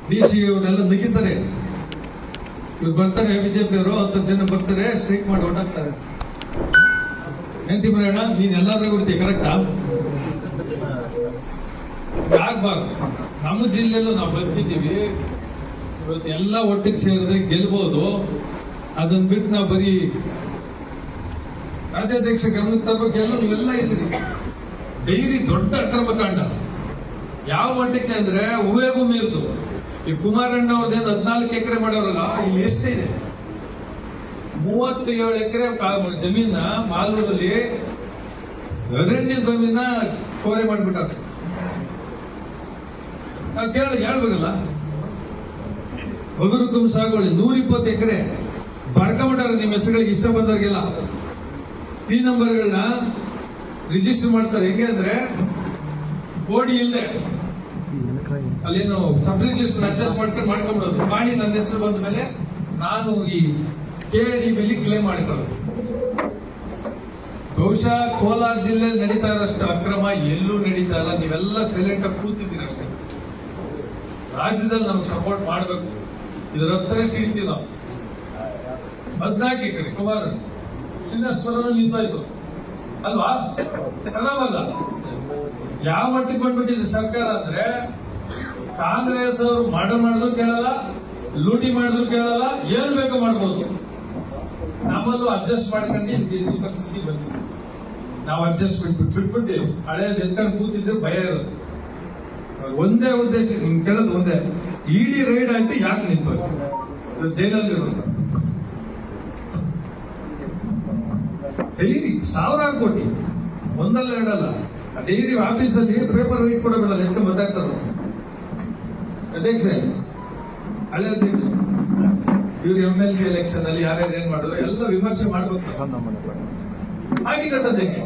DC ಅವರೆಲ್ಲ ನಗಿತಾರೆ. ಇವ್ರು ಬರ್ತಾರೆ ಬಿಜೆಪಿ ಅವರು 10 ಜನ ಬರ್ತಾರೆ, ಸ್ಟ್ರೈಕ್ ಮಾಡಿ ಹೊರಟಾಗ್ತಾರೆ. ತಿಮ್ಮಣ್ಣ ನೀನ್ ಎಲ್ಲಾದ್ರೂ ಬಿಡ್ತೀವಿ ಕರೆಕ್ಟಾ? ಆಗ್ಬಾರ್ದು. ನಮ್ಮ ಜಿಲ್ಲೆಯಲ್ಲೂ ನಾವು ಬದುಕಿದ್ದೀವಿ. ಇವತ್ತು ಎಲ್ಲ ಒಟ್ಟಿಗೆ ಸೇರಿದ್ರೆ ಗೆಲ್ಬಹುದು. ಅದನ್ನ ಬಿಟ್ಟು ನಾವು ಬರೀ ರಾಜ್ಯಾಧ್ಯಕ್ಷ ಗಮನಕ್ಕೆ ತರಬೇಕು. ಎಲ್ಲ ನೀವೆಲ್ಲ ಇದ್ರಿ. ಡೈರಿ ದೊಡ್ಡ ಅಕ್ರಮ ಕಾಂಡ ಯಾವ ಮಟ್ಟಕ್ಕೆ ಅಂದ್ರೆ ಉಭಯಗೂ ಮೀರ್ದು. ಈ ಕುಮಾರಣ್ಣ ಅವ್ರದ್ದೇನು 14 ಎಕರೆ ಮಾಡೋರಲ್ಲ, ಇಲ್ಲಿ ಎಷ್ಟಿದೆ? 37 ಎಕರೆ ಜಮೀನ ಮಾಲೂರಲ್ಲಿ ಅರಣ್ಯ ಜಮೀನ ಕೋರೆ ಮಾಡ್ಬಿಟ್ಟಾರೆ. ನಾವು ಹೇಳ್ಬೇಕಲ್ಲ. ಒಗರುಕುಂ ಸಾಗುವಳಿ 120 ಎಕರೆ ಬರ್ಕೊಂಬಿಟ್ಟಾರೆ. ನಿಮ್ಮ ಹೆಸರುಗಳಿಗೆ ಇಷ್ಟ ಬಂದವ್ರಿಗೆಲ್ಲ ಟಿ ನಂಬರ್ಗಳನ್ನ ರಿಜಿಸ್ಟರ್ ಮಾಡ್ತಾರೆ. ಹೆಂಗೆ ಅಂದ್ರೆ ಬೋಡಿ ಇಲ್ಲದೆ ಅಲ್ಲೇನು ಸಬ್ ರಿಜಿಸ್ಟರ್ ಅಡ್ಜಸ್ಟ್ ಮಾಡ್ಕೊಂಡ್ಬಿಡೋದು. ಮಾಡಿ ನನ್ನ ಹೆಸರು ಬಂದ ಮೇಲೆ ನಾನು ಈ KDB ಕ್ಲೇಮ್ ಮಾಡ್ಕೊಳ್ಳೋದು. ಬಹುಶಃ ಕೋಲಾರ ಜಿಲ್ಲೆಯಲ್ಲಿ ನಡೀತಾ ಇರೋಷ್ಟು ಅಕ್ರಮ ಎಲ್ಲೂ ನಡೀತಾ ಇಲ್ಲ. ನೀವೆಲ್ಲ ಸೈಲೆಂಟ್ ಆಗಿ ಕೂತಿದ್ದೀರಷ್ಟೇ. ರಾಜ್ಯದಲ್ಲಿ ನಮ್ಗೆ ಸಪೋರ್ಟ್ ಮಾಡಬೇಕು. ಇದರ 10ರಷ್ಟು ಹಿಡಿತೀವಿ ನಾವು. 14 ಎಕರೆ ಕುಮಾರ ಶ್ರೀನಿವಾಸಪುರನೂ ನಿಂತಾಯ್ತು ಅಲ್ವಾ? ಅಲ್ಲ ಯಾವ ಮಟ್ಟಿಗೆ ಬಂದ್ಬಿಟ್ಟಿದೆ ಸರ್ಕಾರ ಅಂದ್ರೆ, ಕಾಂಗ್ರೆಸ್ ಅವರು ಮಾಡಿದ್ರು ಕೇಳಲ್ಲ, ಲೂಟಿ ಮಾಡಿದ್ರು ಕೇಳಲ್ಲ, ಏನ್ ಬೇಕೋ ಮಾಡ್ಬೋದು. ನಮ್ಮಲ್ಲೂ ಅಡ್ಜಸ್ಟ್ ಮಾಡ್ಕೊಂಡು ಈ ಪರಿಸ್ಥಿತಿ ಬಂದಿದೆ. ನಾವು ಅಡ್ಜಸ್ಟ್ಮೆಂಟ್ ಬಿಟ್ಬಿಟ್ಟು ಹಳೆಯದು ಎತ್ಕೊಂಡು ಕೂತಿದ್ರೆ ಭಯ ಇರೋದು. ಒಂದೇ ಉದ್ದೇಶ ನಿಮ್ಗೆ ಕೇಳೋದು ಒಂದೇ, ಇಡಿ ರೈಡ್ ಆಯ್ತು ಯಾಕೆ ನಿಂತ್ಬೇಕು? ಜೈಲಲ್ಲಿ ಇರೋದು ಡೈರಿ 1000 ಕೋಟಿ ಒಂದಲ್ಲ ಎರಡಲ್ಲ. ಡೈರಿ ಆಫೀಸಲ್ಲಿ ಪೇಪರ್ ವೈಟ್ ಕೊಡೋಲ್ಲ, ಎತ್ಕೊಂಡು ಮಾತಾಡ್ತಾರ ಅಧ್ಯಕ್ಷ, ಹಳೆ ಅಧ್ಯಕ್ಷ. ಇವ್ರು MLC ಎಲೆಕ್ಷನ್ ಅಲ್ಲಿ ಯಾರ್ಯಾರು ಏನ್ ಮಾಡಿದ್ರು ಎಲ್ಲ ವಿಮರ್ಶೆ ಮಾಡ್ಬೇಕು. ಹಾಗೆ ಕಟ್ಟೋದಕ್ಕೆ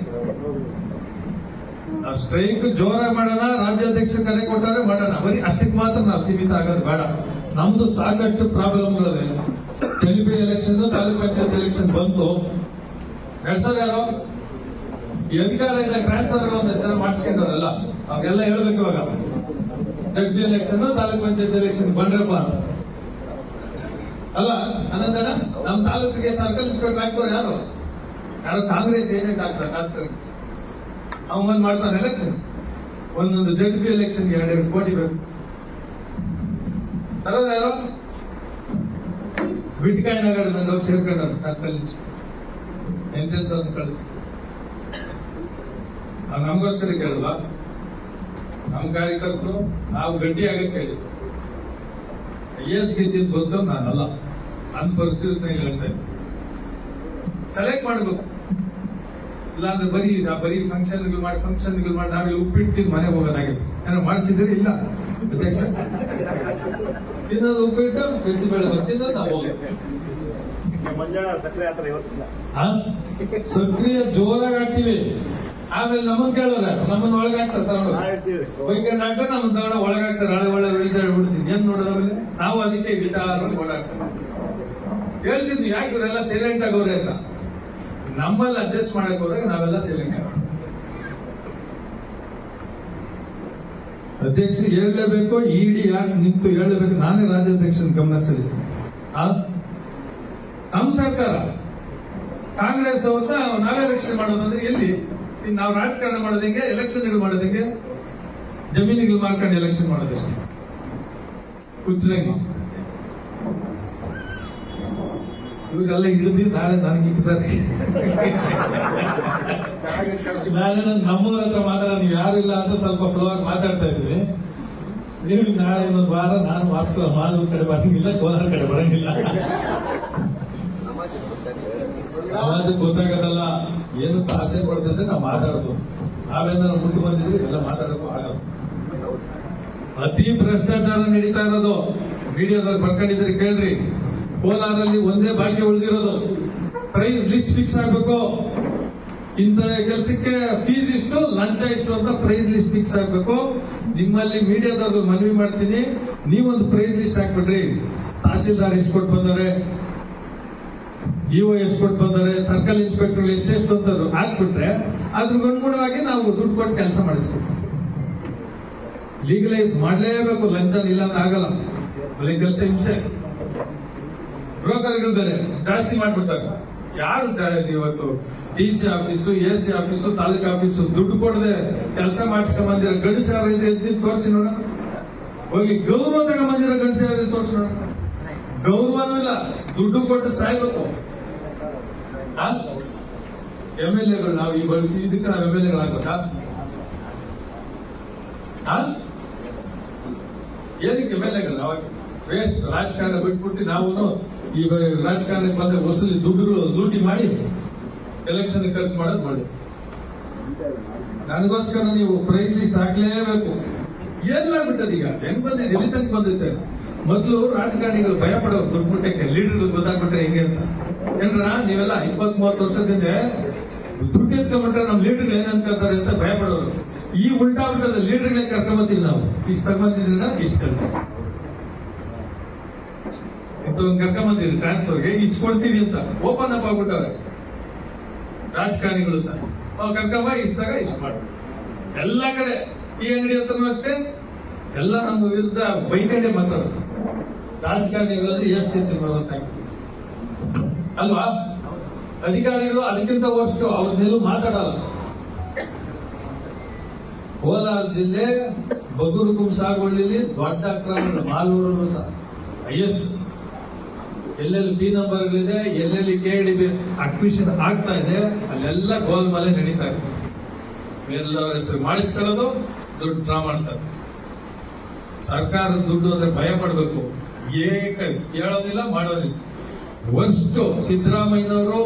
ನಾವು ಸ್ಟ್ರೈಕ್ ಜೋರಾಗಿ ಮಾಡೋಣ. ರಾಜ್ಯಾಧ್ಯಕ್ಷ ಕರೆ ಕೊಟ್ಟಾರೆ ಮಾಡೋಣ. ಬರೀ ಅಷ್ಟಕ್ಕೆ ಮಾತ್ರ ನಾವು ಸೀಮಿತ ಆಗೋದು ಬೇಡ. ನಮ್ದು ಸಾಕಷ್ಟು ಪ್ರಾಬ್ಲಮ್ಗಳಿವೆ. ಜಲ್ಬಿ ಎಲೆಕ್ಷನ್, ತಾಲೂಕ್ ಪಂಚಾಯತ್ ಎಲೆಕ್ಷನ್ ಬಂತು. ನಡೆಸೋರು ಯಾರು? ಈ ಅಧಿಕಾರ ಇದೆ ಟ್ರಾನ್ಸ್ಫರ್ ಒಂದಷ್ಟು ಜನ ಮಾಡಿಸ್ಕೊಂಡವ್ರಲ್ಲ, ಅವಾಗೆಲ್ಲ ಹೇಳ್ಬೇಕು. ಇವಾಗ ಜಡ್ಬಿ ಎಲೆಕ್ಷನ್, ತಾಲೂಕ್ ಪಂಚಾಯತ್ ಎಲೆಕ್ಷನ್ ಬಂದ್ರಪ್ಪ ಅಲ್ಲ ಅನ್ನೋದನ್ನ ನಮ್ಮ ತಾಲೂಕಿಗೆ ಸರ್ಕಲ್ ಇನ್ಸ್ಪೆಕ್ಟರ್ ಆಗ್ತವ್ರು ಯಾರು? ಕಾಂಗ್ರೆಸ್ ಏಜೆಂಟ್ ಆಗ್ತಾರೆ. ಶಾಸಕರು ಅವನ್ ಮಾಡ್ತಾನೆ ಎಲೆಕ್ಷನ್. ಒಂದೊಂದು ಜಡ್ಬಿ ಎಲೆಕ್ಷನ್ 2 ಕೋಟಿ ಬೇಕು. ತರೋದು ಯಾರು? ಬಿಟ್ಕಾಯಿ ನಗರದಿಂದ ಹೋಗಿ ಸೇರ್ಕೊಂಡ ಸರ್ಕಲ್ ಎಂತೆಂತ ಕಳಿಸಿ. ನಮಗೋಸ್ಕರ ಕೇಳಿದ್ವಾ? ನಮ್ಮ ಕಾರ್ಯಕರ್ತರು ನಾವು ಗಟ್ಟಿ ಆಗಕ್ಕೆ ಹೇಳಿದ್ವಿ. IAS ಗೆದ್ದಿದ್ದು ಬಂದು ನಾನಲ್ಲ, ನನ್ನ ಪರಿಸ್ಥಿತಿ ಹೇಳ್ತಾ ಇದ್ದೆ. ಸೆಲೆಕ್ಟ್ ಮಾಡ್ಬೇಕು. ಇಲ್ಲಾಂದ್ರೆ ಬರೀ ಫಂಕ್ಷನ್ಗಳು ಮಾಡಿ ನಾವೇ ಉಪ್ಪಿಟ್ಟು ಮನೆಗೆ ಹೋಗೋದಾಗಿದೆ. ಏನೋ ಮಾಡಿಸಿದ್ರೆ ಇಲ್ಲ ಅಧ್ಯಕ್ಷ, ತಿನ್ನೋದು ಉಪ್ಪಿಟ್ಟು ಬಿಸಿಬೇಳೆ ಬರ್ತಿದ್ದ ನಾವು ಹೋಗಿ ಸಕ್ರಿಯ ಜೋರಾಗಿ ಹಾಕ್ತಿವಿ. ಆಮೇಲೆ ನಮ್ಮನ್ ಕೇಳೋರ, ನಮ್ಮನ್ನ ಒಳಗಾಗ್ತಾರೆ ವೈಕಂಡ್ ಹಾಕ ನಮ್ಮನ್ನ ತಗೊಂಡ ಒಳಗಾಗ್ತಾರೆ. ಒಳ್ಳೆ ಬಿಡ್ತೀನಿ ಏನ್ ನೋಡೋದ್ರಲ್ಲಿ ನಾವು ಅದಕ್ಕೆ ವಿಚಾರ ಓಡಾಡ್ತಾರೆ. ಹೇಳ್ತಿದ್ವಿ ಯಾಕೆ ಇವರೆಲ್ಲ ಸೈಲೆಂಟ್ ಆಗೋರೆ ಅಂತ. ನಮ್ಮಲ್ಲಿ ಅಡ್ಜಸ್ಟ್ ಮಾಡಕ್ ಹೋದಾಗ ನಾವೆಲ್ಲ ಸೈಲೆಂಟ್ ಆಗೋಣ. ಅಧ್ಯಕ್ಷ ಹೇಳಲೇಬೇಕು, ಇಡಿ ಯಾಕೆ ನಿಂತು ಹೇಳಬೇಕು. ನಾನೇ ರಾಜ್ಯಾಧ್ಯಕ್ಷನ ಗಮನ ಸಲ್ಲಿಸ್ತೀನಿ. ನಮ್ಮ ಸರ್ಕಾರ ಕಾಂಗ್ರೆಸ್ ಅವ್ರನ್ನ ನಾವೇ ರಕ್ಷಣೆ ಮಾಡೋದಂದ್ರೆ ಎಲ್ಲಿ? ನಾವು ರಾಜಕಾರಣ ಮಾಡೋದಂಗೆ, ಎಲೆಕ್ಷನ್ಗಳು ಮಾಡೋದಂಗೆ, ಜಮೀನುಗಳು ಮಾರ್ಕೊಂಡು ಎಲೆಕ್ಷನ್ ಮಾಡೋದಷ್ಟೇ. ಹುಚ್ಚರಂಗಿ ಇವಾಗೆಲ್ಲ ಹಿಡಿದು ನಾಳೆ ನನಗೆ ಇಕ್ಕಿದ್ದಾರೆ. ನಾಳೆ ನಮ್ಮೂರ ಹತ್ರ ಮಾತಾಡ, ನೀವು ಯಾರು ಇಲ್ಲ ಅಂತ ಸ್ವಲ್ಪ ಫ್ಲೋ ಆಗಿ ಮಾತಾಡ್ತಾ ಇದ್ವಿ. ನೀವು ನಾಳೆ ಇನ್ನೊಂದು ವಾರ ನಾನು ವಾಸ್ಕೋ ಮಾಲೂರು ಕಡೆ ಬರಂಗಿಲ್ಲ, ಕೋಲಾರ ಕಡೆ ಬರಂಗಿಲ್ಲ. ಸಮಾಜಕ್ಕೆ ಗೊತ್ತಾಗದಲ್ಲ ಏನು ಆಸೆ ಪಡ್ತಿದ್ರೆ ನಾವು ಮಾತಾಡೋದು. ನಾವೇನಾದ್ರು ಮುಂದೆ ಬಂದಿದ್ವಿ ಎಲ್ಲ ಮಾತಾಡೋದು ಆಗಲ್ಲ. ಅತಿ ಭ್ರಷ್ಟಾಚಾರ ನಡೀತಾ ಇರೋದು ಮೀಡಿಯಾದಲ್ಲಿ ಬರ್ಕೊಂಡಿದ್ರೆ ಕೇಳ್ರಿ. ಕೋಲಾರಲ್ಲಿ ಒಂದೇ ಬಾಕಿ ಉಳಿದಿರೋದು, ಪ್ರೈಸ್ ಲಿಸ್ಟ್ ಫಿಕ್ಸ್ ಆಗ್ಬೇಕು. ಇಂಥ ಕೆಲಸಕ್ಕೆ ಫೀಸ್ ಇಷ್ಟು, ಲಂಚ ಇಷ್ಟು ಅಂತ ಪ್ರೈಸ್ ಲಿಸ್ಟ್ ಫಿಕ್ಸ್ ಆಗ್ಬೇಕು. ನಿಮ್ಮಲ್ಲಿ ಮೀಡಿಯಾದವ್ರಿಗೆ ಮನವಿ ಮಾಡ್ತೀನಿ, ನೀವೊಂದು ಪ್ರೈಸ್ ಲಿಸ್ಟ್ ಹಾಕ್ಬಿಡ್ರಿ. ತಹಸೀಲ್ದಾರ್ ಎಷ್ಟು ಕೊಟ್ಟು ಬಂದರೆ, ಇಒ ಎಷ್ಟು ಕೊಟ್ಟು ಬಂದರೆ, ಸರ್ಕಲ್ ಇನ್ಸ್ಪೆಕ್ಟರ್ ಎಷ್ಟೆಷ್ಟು ಅಂತಂದ್ರು ಹಾಕ್ಬಿಟ್ರೆ ಅದ್ರ ಅನುಗುಣವಾಗಿ ನಾವು ದುಡ್ಡು ಕೊಟ್ಟು ಕೆಲಸ ಮಾಡಿಸ್ಬೇಕು. ಲೀಗಲೈಸ್ ಮಾಡಲೇಬೇಕು. ಲಂಚ ಇಲ್ಲ ಅಂದ್ರೆ ಆಗಲ್ಲ. ಒಳ್ಳೆ ಕೆಲಸ ಹಿಂಸೆ. ಬ್ರೋಕರ್ಗಳು ಬೇರೆ ಜಾಸ್ತಿ ಮಾಡ್ಬಿಡ್ತಾರೆ. ಯಾರು ಇವತ್ತು DC office, AC office, taluk office ದುಡ್ಡು ಕೊಡದೆ ಕೆಲಸ ಮಾಡಿಸ್ಕೊಂಡ್ ಬಂದಿರೋ ಗಂಡಸ ಯಾರು ಎದ್ದು ತೋರಿಸಿ ನೋಡ. ಹೋಗಿ ಗೌರವ ತಗೊಂಬಂದಿರೋ ಗಂಡಸ ಯಾರು ತೋರಿಸಿ ನೋಡ. ಗೌರವನೂ ಇಲ್ಲ, ದುಡ್ಡು ಕೊಟ್ಟು ಸಾಯ್ಬೇಕು. MLAಗಳು ನಾವು ಈ ಇದಕ್ಕೆ ನಾವು MLAಗಳಾಗ್ಬೇಕಾ? ಏನಕ್ಕೆ MLAಗಳು? ಅವಾಗ ವೇಸ್ಟ್ ರಾಜಕಾರಣ ಬಿಟ್ಬಿಟ್ಟು ನಾವು ಈ ರಾಜಕಾರಣಕ್ಕೆ ಬಂದ ವಸೂಲಿ ದುಡ್ಡುಗಳು ಲೂಟಿ ಮಾಡಿ ಎಲೆಕ್ಷನ್ ಖರ್ಚು ಮಾಡೋದು ಮಾಡಿ. ನನಗೋಸ್ಕರ ನೀವು ಪ್ರೈಸ್ ಲಿಸ್ಟ್ ಹಾಕ್ಲೇಬೇಕು. ಏನಾಗ್ಬಿಟ್ಟದ ಈಗ? ಹೆಂಗ್ ಬಂದಿದೆ? ಎಲ್ಲಿ ತನಕ ಬಂದಿದೆ? ಮೊದಲು ರಾಜಕಾರಣಿಗಳು ಭಯ ಪಡೋರು ದುಡ್ಡು ಮುಟ್ಟಕ್ಕೆ, ಲೀಡರ್ಗಳು ಗೊತ್ತಾಗ್ಬಿಟ್ರೆ ಹೆಂಗೆ ಅಂತ. ಏನ್ರ ನೀವೆಲ್ಲ 20-30 ವರ್ಷದಿಂದ ದುಡ್ಡು ಎತ್ಕೊಂಡ್ಬಿಟ್ರೆ ನಮ್ ಲೀಡರ್ಗಳು ಏನ್ ಅನ್ಕೊಳ್ತಾರೆ ಅಂತ ಭಯ ಪಡೋರು. ಈ ಉಲ್ಟಾ ಬಿಟ್ಟದ ಲೀಡರ್ಗಳೇ ಕರ್ಕೊಂಬತ್ತೀವಿ ನಾವು. ಇಷ್ಟು ತಗೊಂಬಂದಿದ್ರೆ ಇಷ್ಟು ಕೆಲಸ ಇಂಥವ್ರನ್ನ ಕರ್ಕೊಂಬಂದಿರಿ ಟ್ರಾನ್ಸ್ಫರ್ಗೆ ಇಷ್ಟು ಕೊಡ್ತೀವಿ ಅಂತ ಓಪನ್ ಅಪ್ ಆಗ್ಬಿಟ್ಟವ್ರೆ ರಾಜಕಾರಣಿಗಳು ಸಹ. ಕರ್ಕೊಂಬ ಇಷ್ಟಾಗ ಇಷ್ಟು ಮಾಡ್ತಾರೆ. ಎಲ್ಲ ಕಡೆ ಈ ಅಂಗಡಿ ಹತ್ರನೂ ಅಷ್ಟೇ ಎಲ್ಲ ನಮ್ಮ ವಿರುದ್ಧ ಬೈಕಂಡೆ ಮಾತಾಡೋದು. ರಾಜಕಾರಣಿಗಳಾದ್ರೆ ಎಷ್ಟು ಅಂತ ಅಲ್ವಾ? ಅಧಿಕಾರಿಗಳು ಅದಕ್ಕಿಂತ ವರ್ಷ ಅವ್ರನ್ನೆಲ್ಲೂ ಮಾತಾಡಲ್ಲ. ಕೋಲಾರ ಜಿಲ್ಲೆ ಬಗೂರು ಸಾಗುವಳ್ಳಿಲಿ ದೊಡ್ಡ ಅಕ್ರಮ, ಮಾಲೂರಲ್ಲೂ ಸಹ ಹೈಯೆಸ್ಟ್. ಎಲ್ಲೆಲ್ಲಿ P ನಂಬರ್ಗಳಿದೆ, ಎಲ್ಲೆಲ್ಲಿ KDB ಅಕ್ವಿಷನ್ ಆಗ್ತಾ ಇದೆ, ಅಲ್ಲೆಲ್ಲ ಗೋಲ್ಮಾಲೆ ನಡೀತಾ ಇದೆ. ಎಲ್ಲರ ಹೆಸರು ಮಾಡಿಸ್ಕೊಳ್ಳೋದು, ದುಡ್ಡು ಡ್ರಾ ಮಾಡ್ತಾರೆ. ಸರ್ಕಾರದ ದುಡ್ಡು ಅಂದ್ರೆ ಭಯ ಪಡಬೇಕು. ಕೇಳೋದಿಲ್ಲ, ಮಾಡೋದಿಲ್ಲ. ವರ್ಷ ಸಿದ್ದರಾಮಯ್ಯನವರು